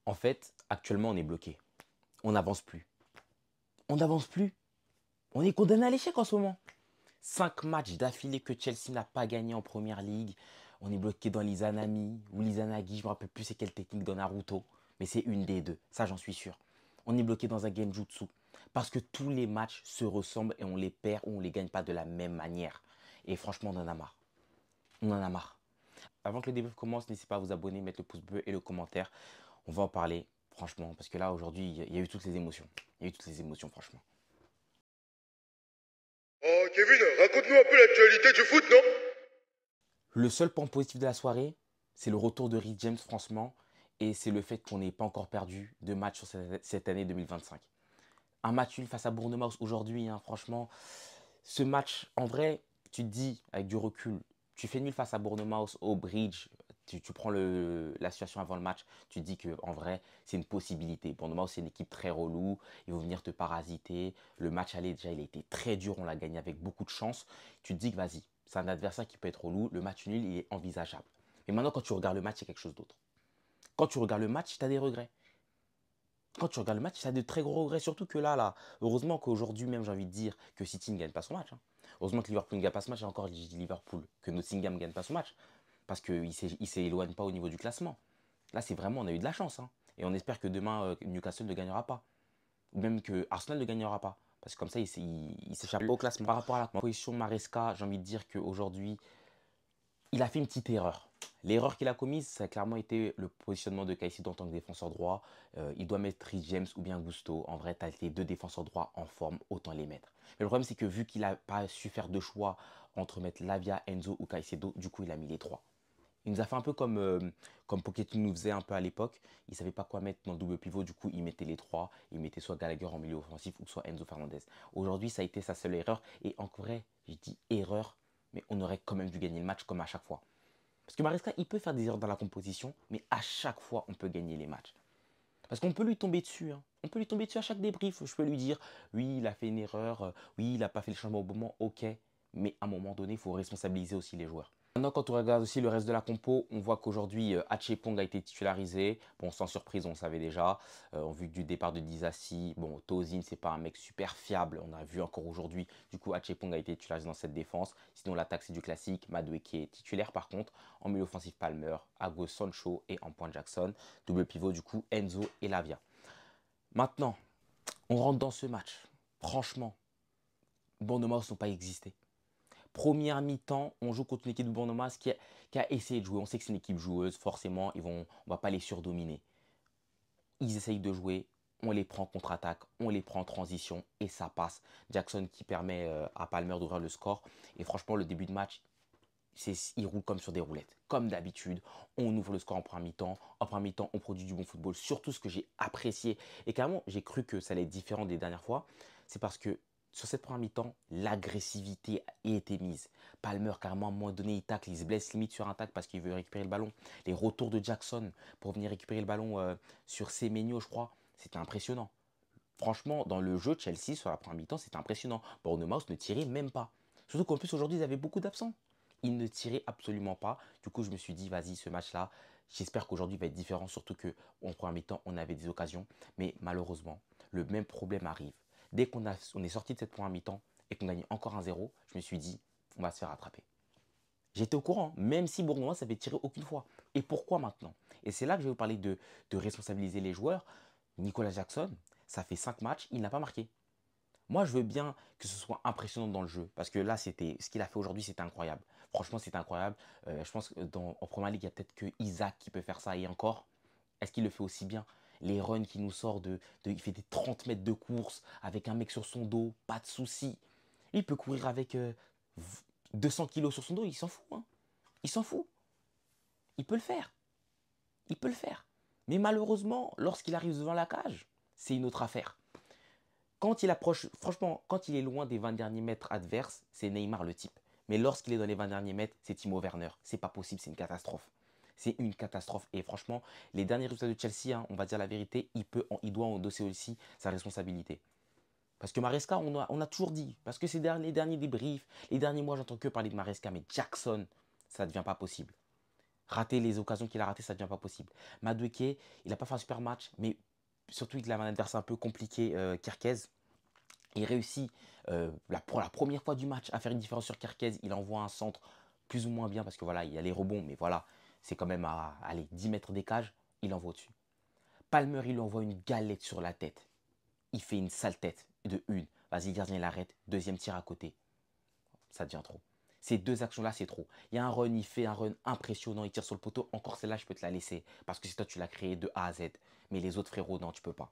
En fait, actuellement, on est bloqué. On n'avance plus. On n'avance plus. On est condamné à l'échec en ce moment. 5 matchs d'affilée que Chelsea n'a pas gagné en Première Ligue. On est bloqué dans l'Izanami ou l'Izanagi, je ne me rappelle plus c'est quelle technique dans Naruto. Mais c'est une des deux, ça j'en suis sûr. On est bloqué dans un Genjutsu. Parce que tous les matchs se ressemblent et on les perd ou on ne les gagne pas de la même manière. Et franchement, on en a marre. On en a marre. Avant que le débrief commence, n'hésitez pas à vous abonner, mettre le pouce bleu et le commentaire. On va en parler, franchement, parce que là, aujourd'hui, il y a eu toutes les émotions. Il y a eu toutes les émotions, franchement. Oh, Kevin, raconte-nous un peu l'actualité du foot, non? Le seul point positif de la soirée, c'est le retour de Reece James, franchement, et c'est le fait qu'on n'ait pas encore perdu de match sur cette année 2025. Un match nul face à Bournemouth aujourd'hui, hein, franchement, ce match, en vrai, tu te dis, avec du recul, tu fais nul face à Bournemouth au Bridge, tu prends la situation avant le match, tu te dis que en vrai, c'est une possibilité. Bournemouth, c'est une équipe très relou, ils vont venir te parasiter. Le match aller, déjà, il a été très dur, on l'a gagné avec beaucoup de chance. Tu te dis que vas-y, c'est un adversaire qui peut être relou, le match nul, il est envisageable. Mais maintenant, quand tu regardes le match, c'est quelque chose d'autre. Quand tu regardes le match, tu as des regrets. Quand tu regardes le match, tu as de très gros regrets. Surtout que là, heureusement qu'aujourd'hui même, j'ai envie de dire que City ne gagne pas son match, hein. Heureusement que Liverpool ne gagne pas ce match. Et encore, je dis Liverpool, que Nottingham ne gagne pas son match. Parce qu'il ne s'éloigne pas au niveau du classement. Là, c'est vraiment, on a eu de la chance, hein. Et on espère que demain, Newcastle ne gagnera pas. Ou même que Arsenal ne gagnera pas. Parce que comme ça, il s'échappe pas au classement. Par rapport à la position de Maresca, j'ai envie de dire qu'aujourd'hui, il a fait une petite erreur. L'erreur qu'il a commise, ça a clairement été le positionnement de Caicedo en tant que défenseur droit. Il doit mettre Reece James ou bien Gusto. En vrai, tu as les deux défenseurs droits en forme, autant les mettre. Mais le problème, c'est que vu qu'il n'a pas su faire de choix entre mettre Lavia, Enzo ou Caicedo, du coup, il a mis les trois. Il nous a fait un peu comme Pochettino nous faisait un peu à l'époque. Il ne savait pas quoi mettre dans le double pivot, du coup, il mettait les trois. Il mettait soit Gallagher en milieu offensif ou soit Enzo Fernandez. Aujourd'hui, ça a été sa seule erreur. Et en vrai, je dis erreur, mais on aurait quand même dû gagner le match comme à chaque fois. Parce que Maresca, il peut faire des erreurs dans la composition, mais à chaque fois, on peut gagner les matchs. Parce qu'on peut lui tomber dessus, hein. On peut lui tomber dessus à chaque débrief. Je peux lui dire, oui, il a fait une erreur, oui, il n'a pas fait le changement au bon moment, ok. Mais à un moment donné, il faut responsabiliser aussi les joueurs. Maintenant, quand on regarde aussi le reste de la compo, on voit qu'aujourd'hui, Achepong a été titularisé. Bon, sans surprise, on le savait déjà. En vue du départ de Disasi, bon, Tozin, c'est pas un mec super fiable. On a vu encore aujourd'hui. Du coup, Achepong a été titularisé dans cette défense. Sinon, l'attaque, c'est du classique. Madueke est titulaire, par contre. En milieu offensif, Palmer, à gauche, Sancho et en pointe Jackson. Double pivot, du coup, Enzo et Lavia. Maintenant, on rentre dans ce match. Franchement, Bournemouth n'ont pas existé. Première mi-temps, on joue contre une équipe de Bournemouth qui a essayé de jouer. On sait que c'est une équipe joueuse, forcément, on ne va pas les surdominer. Ils essayent de jouer, on les prend en contre-attaque, on les prend en transition et ça passe. Jackson qui permet à Palmer d'ouvrir le score. Et franchement, le début de match, il roule comme sur des roulettes. Comme d'habitude, on ouvre le score en première mi-temps. En première mi-temps, on produit du bon football. Surtout ce que j'ai apprécié. Et carrément, j'ai cru que ça allait être différent des dernières fois. C'est parce que sur cette première mi-temps, l'agressivité a été mise. Palmer, carrément, à un moment donné, il tacle, il se blesse limite sur un tacle parce qu'il veut récupérer le ballon. Les retours de Jackson pour venir récupérer le ballon sur Semenyo, je crois, c'était impressionnant. Franchement, dans le jeu, Chelsea, sur la première mi-temps, c'était impressionnant. Bournemouth ne tirait même pas. Surtout qu'en plus, aujourd'hui, ils avaient beaucoup d'absents. Ils ne tiraient absolument pas. Du coup, je me suis dit, vas-y, ce match-là, j'espère qu'aujourd'hui va être différent. Surtout qu'en première mi-temps, on avait des occasions. Mais malheureusement, le même problème arrive. Dès on est sorti de cette première mi-temps et qu'on gagne encore 1-0, je me suis dit, on va se faire attraper. J'étais au courant, même si Bournemouth n'avait tiré aucune fois. Et pourquoi maintenant? Et c'est là que je vais vous parler de responsabiliser les joueurs. Nicolas Jackson, ça fait 5 matchs, il n'a pas marqué. Moi, je veux bien que ce soit impressionnant dans le jeu. Parce que là, ce qu'il a fait aujourd'hui, c'était incroyable. Franchement, c'est incroyable. Je pense qu'en Première Ligue, il n'y a peut-être que Isaac qui peut faire ça. Et encore, est-ce qu'il le fait aussi bien? Les runs qui nous sort il fait des 30 mètres de course avec un mec sur son dos, pas de souci. Il peut courir avec 200 kilos sur son dos, il s'en fout, hein. Il s'en fout. Il peut le faire. Il peut le faire. Mais malheureusement, lorsqu'il arrive devant la cage, c'est une autre affaire. Quand il approche, franchement, quand il est loin des 20 derniers mètres adverses, c'est Neymar le type. Mais lorsqu'il est dans les 20 derniers mètres, c'est Timo Werner. C'est pas possible, c'est une catastrophe. C'est une catastrophe. Et franchement, les derniers résultats de Chelsea, hein, on va dire la vérité, il doit endosser aussi sa responsabilité. Parce que Maresca, on a toujours dit, parce que c'est les derniers débriefs, les derniers mois, j'entends que parler de Maresca, mais Jackson, ça ne devient pas possible. Rater les occasions qu'il a ratées, ça ne devient pas possible. Madueke, il n'a pas fait un super match, mais surtout qu'il a un adversaire un peu compliqué, Kerkez. Il réussit pour la première fois du match à faire une différence sur Kerkez. Il envoie un centre plus ou moins bien parce que voilà, il y a les rebonds, mais voilà, c'est quand même à allez, 10 mètres des cages. Il envoie au-dessus. Palmer, il lui envoie une galette sur la tête. Il fait une sale tête de une. Vas-y, gardien, il arrête. Deuxième tir à côté. Ça devient trop. Ces deux actions-là, c'est trop. Il y a un run, il fait un run impressionnant, il tire sur le poteau. Encore celle-là, je peux te la laisser. Parce que c'est toi, tu l'as créé de A à Z. Mais les autres frérots, non, tu peux pas.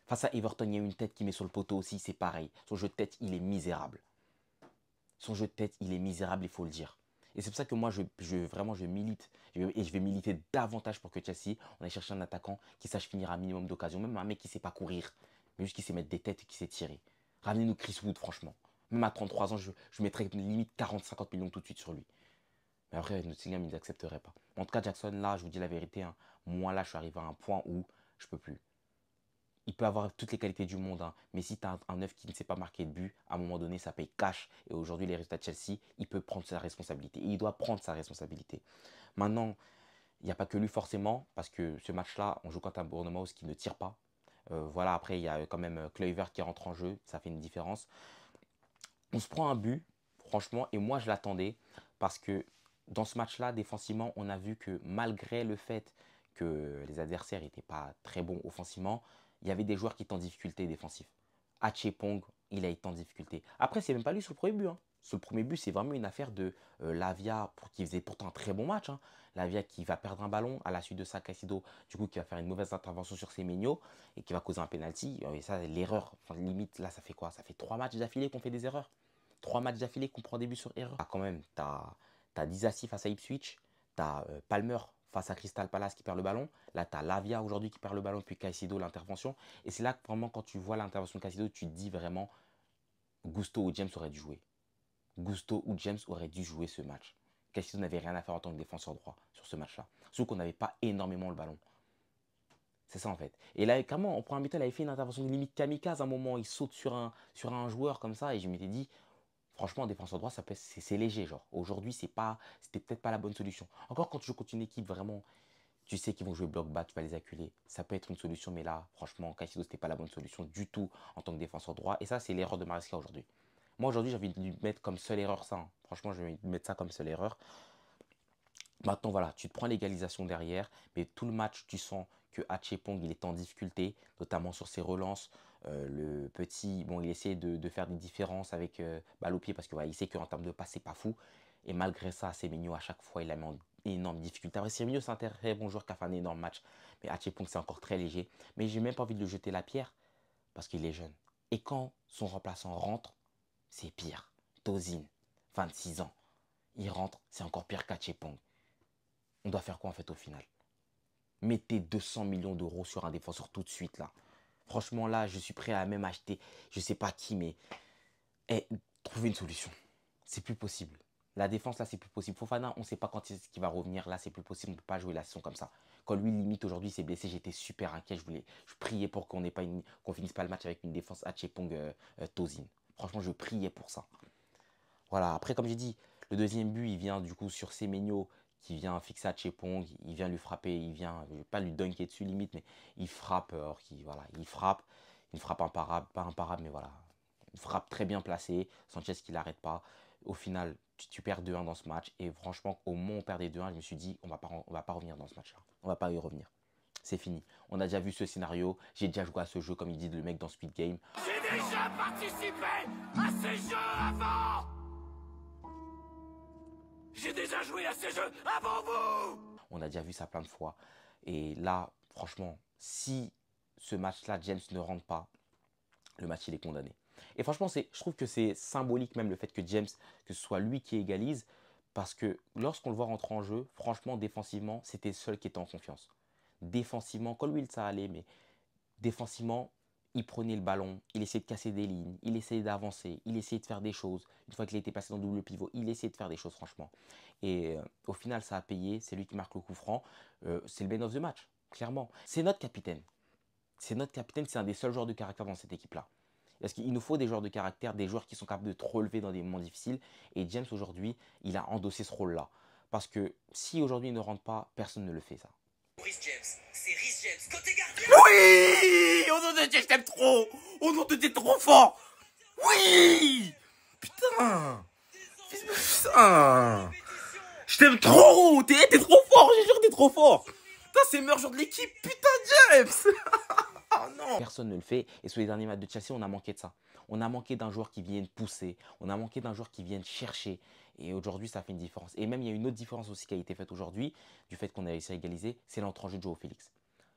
Face à Everton, il y a une tête qui met sur le poteau aussi, c'est pareil. Son jeu de tête, il est misérable. Son jeu de tête, il est misérable, il faut le dire. Et c'est pour ça que moi, vraiment, je milite. Et je vais militer davantage pour que Chelsea, on aille chercher un attaquant qui sache finir un minimum d'occasion. Même un mec qui ne sait pas courir, mais juste qui sait mettre des têtes et qui sait tirer. Ramenez-nous Chris Wood, franchement. Même à 33 ans, je mettrais limite 40-50 millions tout de suite sur lui. Mais après, Nottingham, ils n'accepteraient pas. En tout cas, Jackson, là, je vous dis la vérité, hein, moi, là, je suis arrivé à un point où je peux plus. Il peut avoir toutes les qualités du monde, hein, mais si tu as un neuf qui ne sait pas marquer de but, à un moment donné, ça paye cash. Et aujourd'hui, les résultats de Chelsea, il peut prendre sa responsabilité. Et il doit prendre sa responsabilité. Maintenant, il n'y a pas que lui forcément, parce que ce match-là, on joue contre un Bournemouth qui ne tire pas. Voilà, après, il y a quand même Kluivert qui rentre en jeu, ça fait une différence. On se prend un but, franchement, et moi, je l'attendais, parce que dans ce match-là, défensivement, on a vu que malgré le fait que les adversaires n'étaient pas très bons offensivement, il y avait des joueurs qui étaient en difficulté défensif. Pong, il a été en difficulté. Après, c'est même pas lui sur le premier but, hein. Sur le premier but, c'est vraiment une affaire de Lavia qui faisait pourtant un très bon match, hein. Lavia qui va perdre un ballon à la suite de ça, Caicedo, du coup, qui va faire une mauvaise intervention sur Semenyo et qui va causer un penalty. Et ça, l'erreur, enfin, limite, là, ça fait quoi? Ça fait 3 matchs d'affilée qu'on fait des erreurs. 3 matchs d'affilée qu'on prend des buts sur erreur. Ah, quand même, t'as Disasi face à Ipswich, t'as Palmer face à Crystal Palace qui perd le ballon. Là, tu as Lavia aujourd'hui qui perd le ballon, puis Caicedo, l'intervention. Et c'est là que vraiment, quand tu vois l'intervention de Caicedo, tu te dis vraiment, Gusto ou James auraient dû jouer. Gusto ou James auraient dû jouer ce match. Caicedo n'avait rien à faire en tant que défenseur droit sur ce match-là. Sauf qu'on n'avait pas énormément le ballon. C'est ça en fait. Et là, clairement, on prend un mi-temps, il avait fait une intervention de limite kamikaze à un moment. Il saute sur un joueur comme ça. Et je m'étais dit, franchement, en défenseur droit, c'est léger. Genre, aujourd'hui, c'était peut-être pas la bonne solution. Encore quand tu joues contre une équipe vraiment, tu sais qu'ils vont jouer bloc bas, tu vas les acculer. Ça peut être une solution, mais là, franchement, Caicedo, c'était pas la bonne solution du tout en tant que défenseur droit. Et ça, c'est l'erreur de Maresca aujourd'hui. Moi, aujourd'hui, j'ai envie de lui mettre comme seule erreur ça, hein. Franchement, j'ai envie de mettre ça comme seule erreur. Maintenant, voilà, tu te prends l'égalisation derrière, mais tout le match, tu sens que Pong, il est en difficulté, notamment sur ses relances. Le petit, bon, il essaie de faire des différences avec balle au pied parce que voilà, il sait qu'en termes de passe, c'est pas fou. Et malgré ça, Semenyo, à chaque fois, il la met en énorme difficulté. Après, Semenyo, c'est un très bon joueur qui a fait un énorme match. Mais Pong, c'est encore très léger. Mais j'ai même pas envie de lui jeter la pierre parce qu'il est jeune. Et quand son remplaçant rentre, c'est pire. Tozin, 26 ans. Il rentre, c'est encore pire qu'Achepong. On doit faire quoi en fait au final? Mettez 200 millions d'euros sur un défenseur tout de suite là. Franchement là, je suis prêt à même acheter, je sais pas qui, mais trouver une solution. C'est plus possible. La défense là, c'est plus possible. Fofana, on ne sait pas quand est-ce qu'il va revenir. Là, c'est plus possible. On ne peut pas jouer la saison comme ça. Quand lui limite aujourd'hui s'est blessé, j'étais super inquiet. Je priais pour qu'on finisse pas le match avec une défense Hachepong Tozin. Franchement, je priais pour ça. Voilà, après, comme j'ai dit, le deuxième but, il vient du coup sur Semenyo qui vient fixer à Chepong, il vient lui frapper, je vais pas lui dunker dessus limite, mais il frappe, voilà, il frappe imparable, pas imparable, mais voilà, une frappe très bien placée, Sanchez qui l'arrête pas. Au final, tu perds 2-1 dans ce match, et franchement, au moment où on perdait 2-1, je me suis dit, on va pas revenir dans ce match-là, on va pas y revenir. C'est fini. On a déjà vu ce scénario, j'ai déjà joué à ce jeu, comme il dit le mec dans Speed Game. J'ai déjà participé à ces jeux avant! J'ai déjà joué à ces jeux avant vous! On a déjà vu ça plein de fois. Et là, franchement, si ce match-là, James ne rentre pas, le match, il est condamné. Et franchement, je trouve que c'est symbolique même le fait que James, que ce soit lui qui égalise. Parce que lorsqu'on le voit rentrer en jeu, franchement, défensivement, c'était le seul qui était en confiance. Défensivement, Colwill, ça allait, mais défensivement, il prenait le ballon, il essayait de casser des lignes, il essayait d'avancer, il essayait de faire des choses. Une fois qu'il était passé dans le double pivot, il essayait de faire des choses, franchement. Et au final, ça a payé. C'est lui qui marque le coup franc. C'est le man of the match, clairement. C'est notre capitaine. C'est notre capitaine, c'est un des seuls joueurs de caractère dans cette équipe-là. Parce qu'il nous faut des joueurs de caractère, des joueurs qui sont capables de te relever dans des moments difficiles. Et James, aujourd'hui, il a endossé ce rôle-là. Parce que si aujourd'hui il ne rentre pas, personne ne le fait ça. Rhys James, c'est Rhys James, côté gardien. Oui! Au nom de Dieu, je t'aime trop! Au nom de Dieu, t'es trop fort! Oui! Putain! Putain! Je t'aime trop! T'es trop fort, j'ai jure, t'es trop fort! Putain, c'est le meilleur joueur de l'équipe! Putain, James! Oh non! Personne ne le fait. Et sur les derniers matchs de Chelsea, on a manqué de ça. On a manqué d'un joueur qui vienne pousser. On a manqué d'un joueur qui vienne chercher. Et aujourd'hui, ça fait une différence. Et même, il y a une autre différence aussi qui a été faite aujourd'hui, du fait qu'on a réussi à égaliser, c'est l'entrée en jeu de Joao Félix.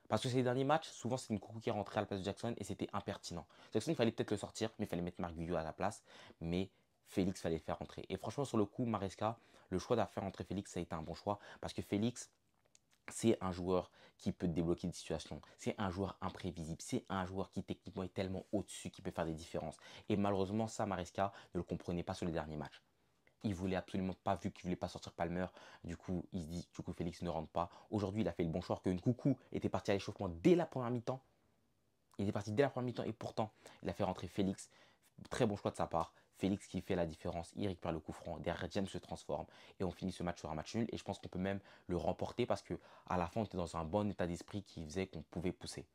Parce que ces derniers matchs, souvent, c'est une coucou qui est rentrée à la place de Jackson et c'était impertinent. Jackson, il fallait peut-être le sortir, mais il fallait mettre Marc Guillot à la place. Mais Félix, il fallait le faire rentrer. Et franchement, sur le coup, Maresca, le choix de faire rentrer Félix, ça a été un bon choix. Parce que Félix, c'est un joueur qui peut débloquer des situations. C'est un joueur imprévisible. C'est un joueur qui techniquement est tellement au-dessus qu'il peut faire des différences. Et malheureusement, ça, Maresca ne le comprenait pas sur les derniers matchs. Il voulait absolument pas, vu qu'il voulait pas sortir Palmer. Du coup, il se dit, du coup, Félix ne rentre pas. Aujourd'hui, il a fait le bon choix que Nkunku était parti à l'échauffement dès la première mi-temps. Il était parti dès la première mi-temps et pourtant, il a fait rentrer Félix. Très bon choix de sa part. Félix qui fait la différence, il récupère le coup franc, derrière James se transforme et on finit ce match sur un match nul et je pense qu'on peut même le remporter parce qu'à la fin on était dans un bon état d'esprit qui faisait qu'on pouvait pousser.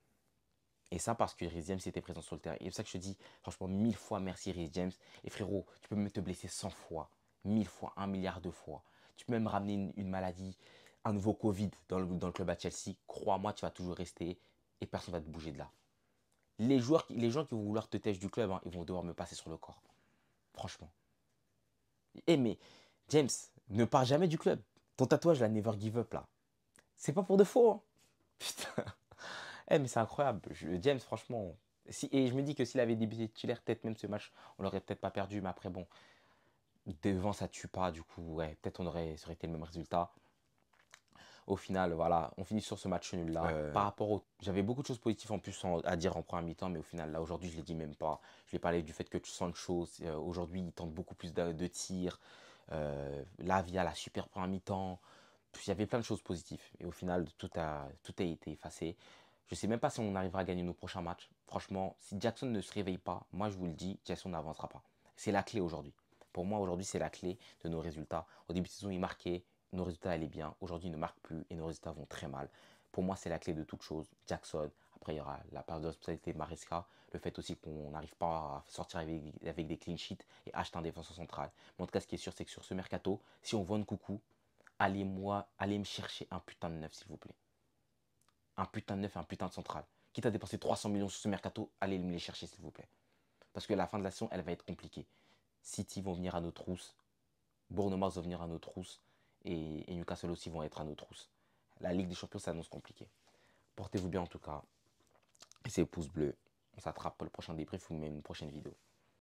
Et ça parce que Rhys James était présent sur le terrain. Et c'est pour ça que je te dis franchement 1000 fois merci Rhys James. Et frérot, tu peux même te blesser 100 fois, 1000 fois, 1 milliard de fois. Tu peux même ramener une maladie, un nouveau Covid dans le club à Chelsea. Crois-moi, tu vas toujours rester et personne ne va te bouger de là. Les gens qui vont vouloir te têcher du club, hein, ils vont devoir me passer sur le corps. Franchement. Eh mais, James, ne pars jamais du club. Ton tatouage, la Never Give Up, là. C'est pas pour de faux, hein. Putain. Eh mais c'est incroyable. James, franchement. Et je me dis que s'il avait débuté titulaire, peut-être même ce match, on l'aurait peut-être pas perdu. Mais après, bon, devant, ça tue pas. Du coup, ouais, peut-être ça aurait été le même résultat. Au final, voilà, on finit sur ce match nul-là. Par rapport au... J'avais beaucoup de choses positives en plus à dire en première mi-temps, mais au final, là, aujourd'hui, je ne l'ai dit même pas. Je vais parler du fait que Sancho, aujourd'hui, il tente beaucoup plus de tirs. Lavia, la super première mi-temps. Il y avait plein de choses positives. Et au final, tout a été effacé. Je ne sais même pas si on arrivera à gagner nos prochains matchs. Franchement, si Jackson ne se réveille pas, moi, je vous le dis, Jackson n'avancera pas. C'est la clé aujourd'hui. Pour moi, aujourd'hui, c'est la clé de nos résultats. Au début de saison, il marquait. Nos résultats allaient bien. Aujourd'hui, ils ne marquent plus et nos résultats vont très mal. Pour moi, c'est la clé de toute chose. Jackson, après, il y aura la part de responsabilité de Maresca. Le fait aussi qu'on n'arrive pas à sortir avec des clean sheets et acheter un défenseur central. Mais en tout cas, ce qui est sûr, c'est que sur ce mercato, si on vend Nkunku, allez me chercher un putain de neuf, s'il vous plaît. Un putain de neuf et un putain de central. Quitte à dépenser 300 millions sur ce mercato, allez me les chercher, s'il vous plaît. Parce que la fin de la saison, elle va être compliquée. City vont venir à nos trousses. Bournemouth vont venir à nos trousses. Et Newcastle aussi vont être à nos trousses. La Ligue des Champions s'annonce compliquée. Portez-vous bien en tout cas. Et c'est pouce bleu. On s'attrape pour le prochain débrief ou même une prochaine vidéo.